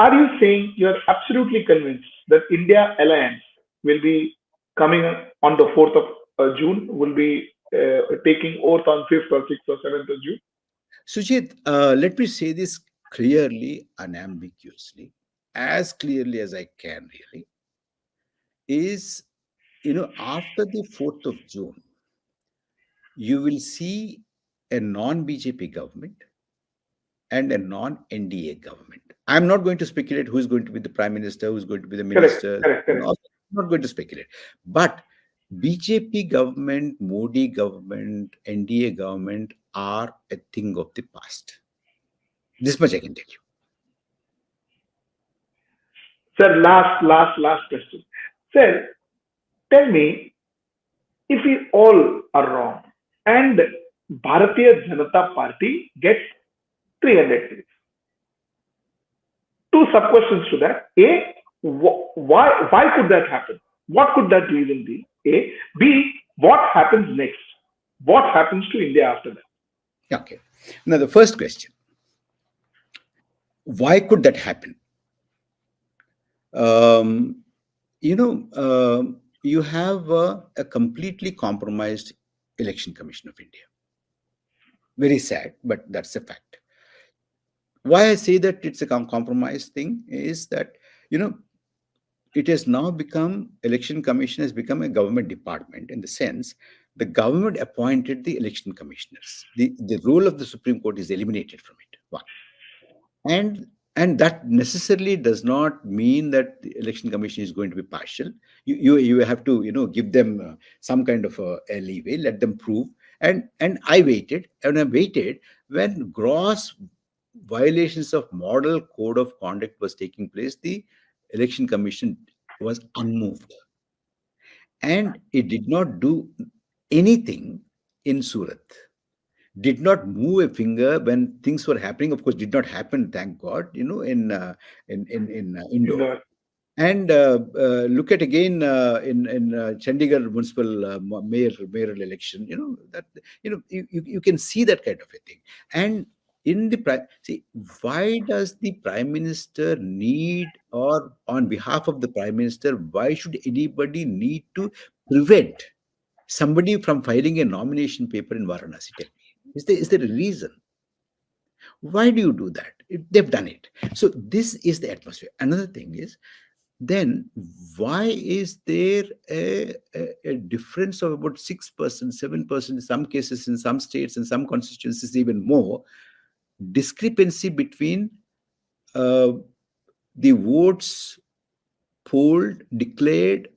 are you saying you are absolutely convinced that India alliance will be coming on the 4th of June, will be taking oath on 5th or 6th or 7th of June? Sujit, let me say this clearly, unambiguously, as clearly as I can, really, is, after the 4th of June, you will see a non-BJP government and a non-NDA government. I'm not going to speculate who is going to be the prime minister, who's going to be the Correct, minister. correct, I'm correct. not going to speculate. But BJP government, Modi government, NDA government are a thing of the past. This much I can tell you. Sir, last question. Sir, tell me, if we all are wrong and Bharatiya Janata Party gets 300 seats, two sub questions to that. A, why could that happen? What could that reason be? A. B, what happens next? What happens to India after that? Okay. Now, the first question, why could that happen? Um, you have a completely compromised Election Commission of India. Very sad, but that's a fact. Why I say that it's a compromised thing is that, it has now become, Election Commission has become a government department, in the sense the government appointed the election commissioners. The role of the Supreme Court is eliminated from it. One. And that necessarily does not mean that the election commission is going to be partial. You have to give them some kind of a leeway, let them prove. And I waited when gross violations of model code of conduct was taking place. The election commission was unmoved, and it did not do anything in Surat, did not move a finger when things were happening. Of course, did not happen, thank God, in Indore. The And look at again in Chandigarh municipal mayoral election. That you can see that kind of a thing. And see, why does the prime minister need, or on behalf of the prime minister, why should anybody need to prevent somebody from filing a nomination paper in Varanasi? Tell me, is there a reason? Why do you do that? They've done it. So this is the atmosphere. Another thing is, then why is there a difference of about 6%, 7%, in some cases, in some states, in some constituencies, even more, discrepancy between the votes polled, declared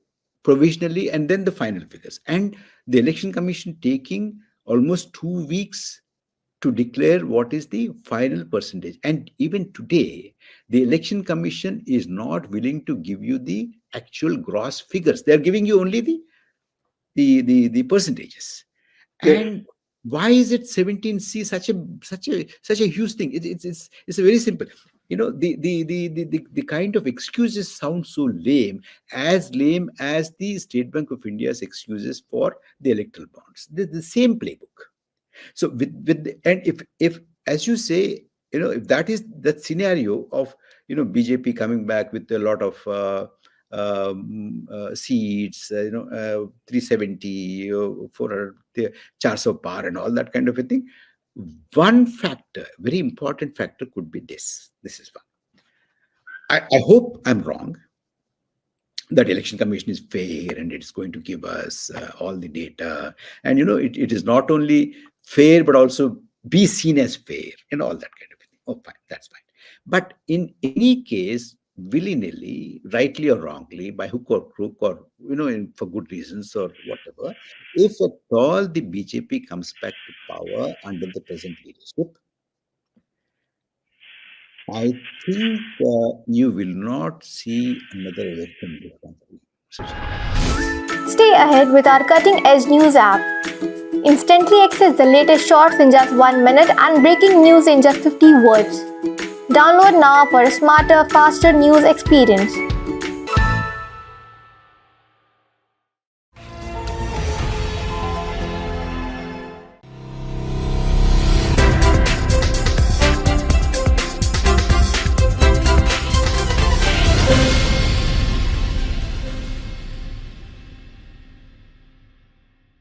provisionally, and then the final figures, and the election commission taking almost 2 weeks to declare what is the final percentage. And even today, the election commission is not willing to give you the actual gross figures. They're giving you only the percentages. yes, And why is it 17C such a huge thing? It's a very simple. The kind of excuses sound so lame as the State Bank of India's excuses for the electoral bonds. The same playbook. So and if as you say, if that is that scenario of BJP coming back with a lot of seats, 370, 400, 400 par and all that kind of a thing, one factor, very important factor, could be this. This is one. I hope I'm wrong, that election commission is fair and it's going to give us all the data, and it is not only fair but also be seen as fair and all that kind of thing. Oh, fine, that's fine. But in any case, willy-nilly, rightly or wrongly, by hook or crook, or for good reasons or whatever, if at all the BJP comes back to power under the present leadership, I think you will not see another election in this country. Stay ahead with our cutting-edge news app. Instantly access the latest shorts in just 1 minute and breaking news in just 50 words. Download now for a smarter, faster news experience.